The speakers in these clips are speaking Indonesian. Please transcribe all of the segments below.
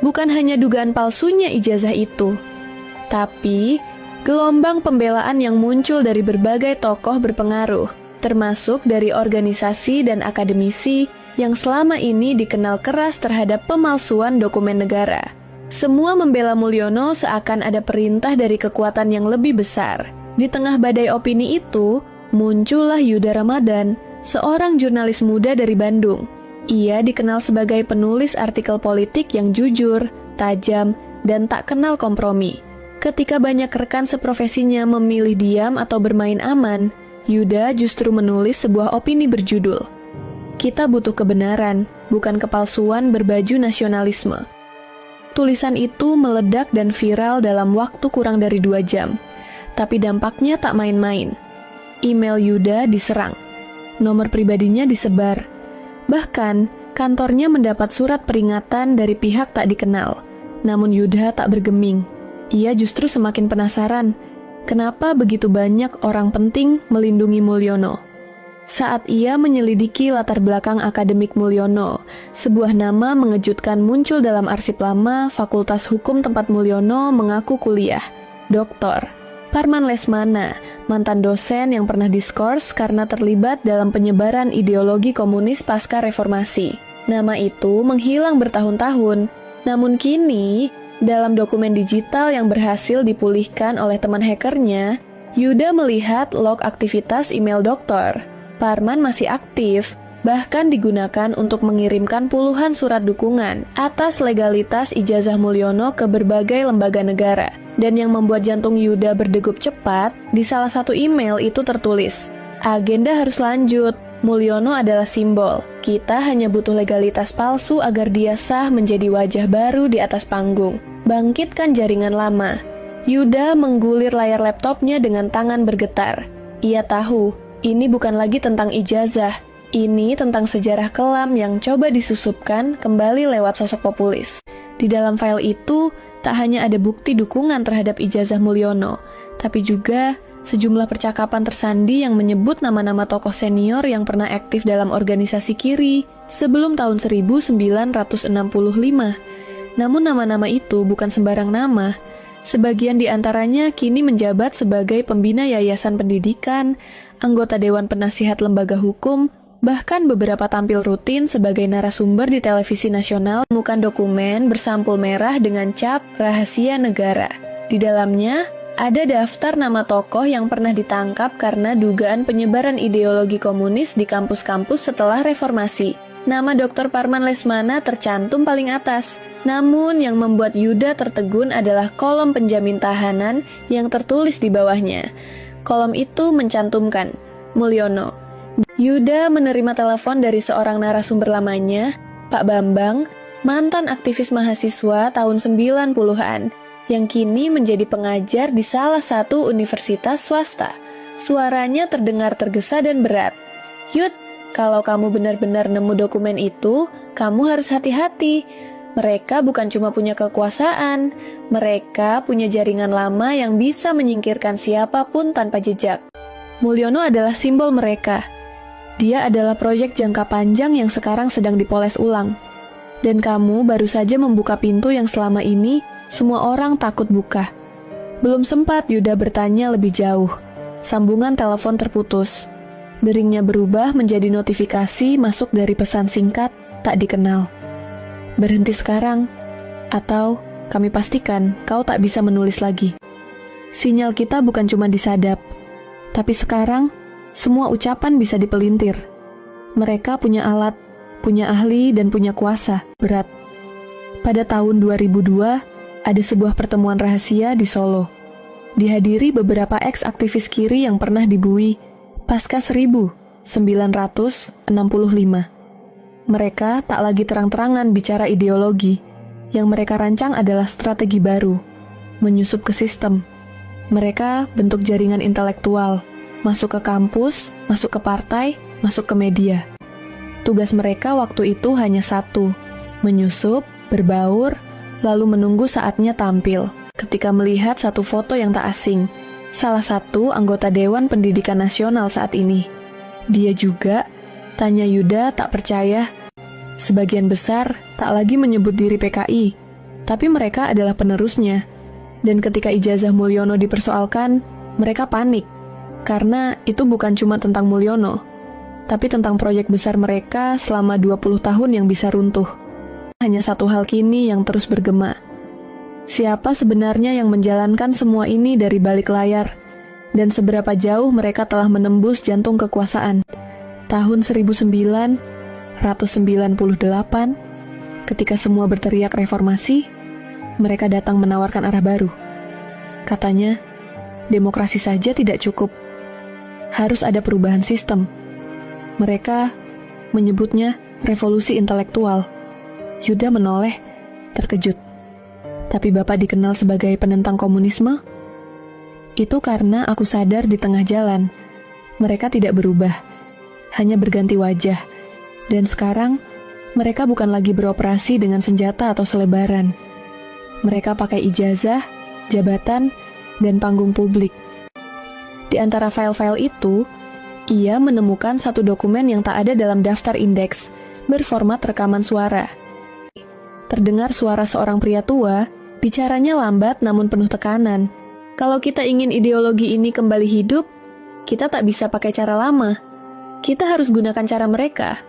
bukan hanya dugaan palsunya ijazah itu, tapi gelombang pembelaan yang muncul dari berbagai tokoh berpengaruh, termasuk dari organisasi dan akademisi yang selama ini dikenal keras terhadap pemalsuan dokumen negara. Semua membela Mulyono seakan ada perintah dari kekuatan yang lebih besar. Di tengah badai opini itu, muncullah Yuda Ramadan, seorang jurnalis muda dari Bandung. Ia dikenal sebagai penulis artikel politik yang jujur, tajam, dan tak kenal kompromi. Ketika banyak rekan seprofesinya memilih diam atau bermain aman, Yuda justru menulis sebuah opini berjudul, "Kita butuh kebenaran, bukan kepalsuan berbaju nasionalisme." Tulisan itu meledak dan viral dalam waktu kurang dari 2 jam. Tapi dampaknya tak main-main. Email Yuda diserang. Nomor pribadinya disebar. Bahkan, kantornya mendapat surat peringatan dari pihak tak dikenal. Namun Yuda tak bergeming. Ia justru semakin penasaran, kenapa begitu banyak orang penting melindungi Mulyono. Saat ia menyelidiki latar belakang akademik Mulyono, sebuah nama mengejutkan muncul dalam arsip lama Fakultas Hukum tempat Mulyono mengaku kuliah. Dr. Parman Lesmana, mantan dosen yang pernah diskors karena terlibat dalam penyebaran ideologi komunis pasca reformasi. Nama itu menghilang bertahun-tahun, namun kini, dalam dokumen digital yang berhasil dipulihkan oleh teman hackernya, Yuda melihat log aktivitas email doktor. Parman masih aktif, bahkan digunakan untuk mengirimkan puluhan surat dukungan atas legalitas ijazah Mulyono ke berbagai lembaga negara. Dan yang membuat jantung Yuda berdegup cepat, di salah satu email itu tertulis, "Agenda harus lanjut, Mulyono adalah simbol. Kita hanya butuh legalitas palsu agar dia sah menjadi wajah baru di atas panggung. Bangkitkan jaringan lama." Yuda menggulir layar laptopnya dengan tangan bergetar. Ia tahu, ini bukan lagi tentang ijazah. Ini tentang sejarah kelam yang coba disusupkan kembali lewat sosok populis. Di dalam file itu, tak hanya ada bukti dukungan terhadap ijazah Mulyono, tapi juga sejumlah percakapan tersandi yang menyebut nama-nama tokoh senior yang pernah aktif dalam organisasi kiri sebelum tahun 1965. Namun nama-nama itu bukan sembarang nama. Sebagian di antaranya kini menjabat sebagai pembina yayasan pendidikan, anggota Dewan Penasihat Lembaga Hukum, bahkan beberapa tampil rutin sebagai narasumber di televisi nasional. Temukan dokumen bersampul merah dengan cap rahasia negara. Di dalamnya, ada daftar nama tokoh yang pernah ditangkap karena dugaan penyebaran ideologi komunis di kampus-kampus setelah reformasi. Nama Dr. Parman Lesmana tercantum paling atas. Namun yang membuat Yuda tertegun adalah kolom penjamin tahanan yang tertulis di bawahnya. Kolom itu mencantumkan Mulyono. Yuda menerima telepon dari seorang narasumber lamanya, Pak Bambang, mantan aktivis mahasiswa tahun 90-an, yang kini menjadi pengajar di salah satu universitas swasta. Suaranya terdengar tergesa dan berat. "Yud, kalau kamu benar-benar nemu dokumen itu, kamu harus hati-hati. Mereka bukan cuma punya kekuasaan, mereka punya jaringan lama yang bisa menyingkirkan siapapun tanpa jejak. Mulyono adalah simbol mereka. Dia adalah proyek jangka panjang yang sekarang sedang dipoles ulang. Dan kamu baru saja membuka pintu yang selama ini semua orang takut buka." Belum sempat Yuda bertanya lebih jauh. Sambungan telepon terputus. Deringnya berubah menjadi notifikasi masuk dari pesan singkat tak dikenal. "Berhenti sekarang, atau kami pastikan kau tak bisa menulis lagi. Sinyal kita bukan cuma disadap, tapi sekarang semua ucapan bisa dipelintir. Mereka punya alat, punya ahli, dan punya kuasa berat." Pada tahun 2002, ada sebuah pertemuan rahasia di Solo. Dihadiri beberapa ex-aktivis kiri yang pernah dibui pasca 1965. Mereka tak lagi terang-terangan bicara ideologi. Yang mereka rancang adalah strategi baru, menyusup ke sistem. Mereka bentuk jaringan intelektual, masuk ke kampus, masuk ke partai, masuk ke media. Tugas mereka waktu itu hanya satu, menyusup, berbaur, lalu menunggu saatnya tampil. Ketika melihat satu foto yang tak asing, salah satu anggota Dewan Pendidikan Nasional saat ini. "Dia juga?" tanya Yuda tak percaya. Sebagian besar tak lagi menyebut diri PKI, tapi mereka adalah penerusnya. Dan ketika ijazah Mulyono dipersoalkan, mereka panik. Karena itu bukan cuma tentang Mulyono, tapi tentang proyek besar mereka selama 20 tahun yang bisa runtuh. Hanya satu hal kini yang terus bergema. Siapa sebenarnya yang menjalankan semua ini dari balik layar? Dan seberapa jauh mereka telah menembus jantung kekuasaan? Tahun 1998, ketika semua berteriak reformasi, mereka datang menawarkan arah baru. Katanya, demokrasi saja tidak cukup. Harus ada perubahan sistem. Mereka menyebutnya revolusi intelektual. Yuda menoleh, terkejut. Tapi Bapak dikenal sebagai penentang komunisme? Itu karena aku sadar di tengah jalan, mereka tidak berubah, hanya berganti wajah. Dan sekarang, mereka bukan lagi beroperasi dengan senjata atau selebaran. Mereka pakai ijazah, jabatan, dan panggung publik. Di antara file-file itu, ia menemukan satu dokumen yang tak ada dalam daftar indeks, berformat rekaman suara. Terdengar suara seorang pria tua, bicaranya lambat namun penuh tekanan. Kalau kita ingin ideologi ini kembali hidup, kita tak bisa pakai cara lama. Kita harus gunakan cara mereka.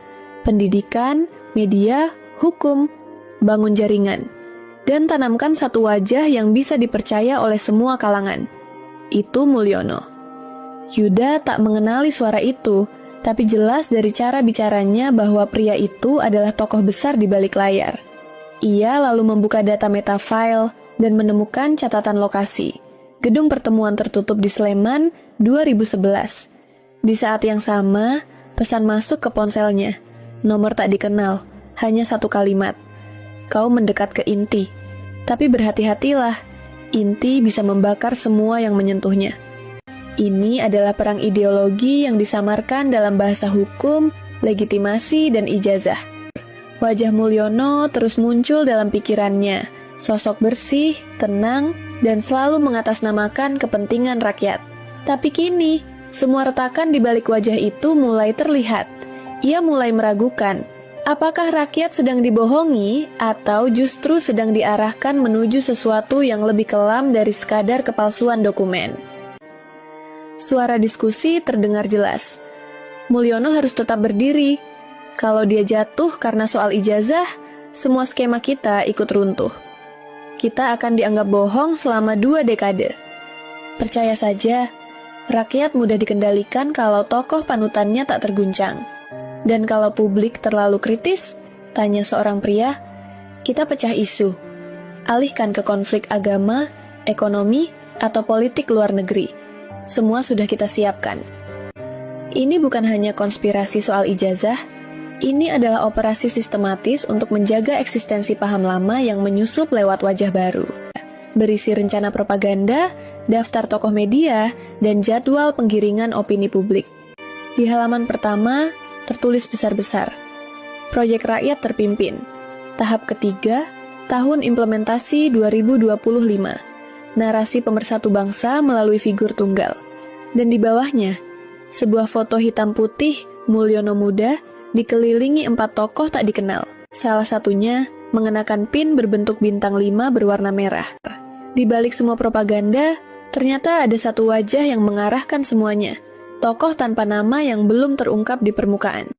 Pendidikan, media, hukum, bangun jaringan, dan tanamkan satu wajah yang bisa dipercaya oleh semua kalangan. Itu Mulyono. Yuda tak mengenali suara itu, tapi jelas dari cara bicaranya bahwa pria itu adalah tokoh besar di balik layar. Ia lalu membuka data metafile dan menemukan catatan lokasi. Gedung pertemuan tertutup di Sleman 2011. Di saat yang sama, pesan masuk ke ponselnya. Nomor tak dikenal, hanya satu kalimat. Kau mendekat ke inti. Tapi berhati-hatilah, inti bisa membakar semua yang menyentuhnya. Ini adalah perang ideologi yang disamarkan dalam bahasa hukum, legitimasi, dan ijazah. Wajah Mulyono terus muncul dalam pikirannya. Sosok bersih, tenang, dan selalu mengatasnamakan kepentingan rakyat. Tapi kini, semua retakan di balik wajah itu mulai terlihat. Ia mulai meragukan, apakah rakyat sedang dibohongi atau justru sedang diarahkan menuju sesuatu yang lebih kelam dari sekadar kepalsuan dokumen. Suara diskusi terdengar jelas. Mulyono harus tetap berdiri. Kalau dia jatuh karena soal ijazah, semua skema kita ikut runtuh. Kita akan dianggap bohong selama 2 dekade. Percaya saja, rakyat mudah dikendalikan kalau tokoh panutannya tak terguncang. Dan kalau publik terlalu kritis, tanya seorang pria, kita pecah isu. Alihkan ke konflik agama, ekonomi, atau politik luar negeri. Semua sudah kita siapkan. Ini bukan hanya konspirasi soal ijazah, ini adalah operasi sistematis untuk menjaga eksistensi paham lama yang menyusup lewat wajah baru. Berisi rencana propaganda, daftar tokoh media, dan jadwal penggiringan opini publik. Di halaman pertama, tertulis besar-besar. Proyek rakyat terpimpin. Tahap ketiga, tahun implementasi 2025. Narasi pemersatu bangsa melalui figur tunggal. Dan di bawahnya, sebuah foto hitam putih Mulyono muda dikelilingi 4 tokoh tak dikenal. Salah satunya mengenakan pin berbentuk bintang 5 berwarna merah. Di balik semua propaganda, ternyata ada satu wajah yang mengarahkan semuanya. Tokoh tanpa nama yang belum terungkap di permukaan.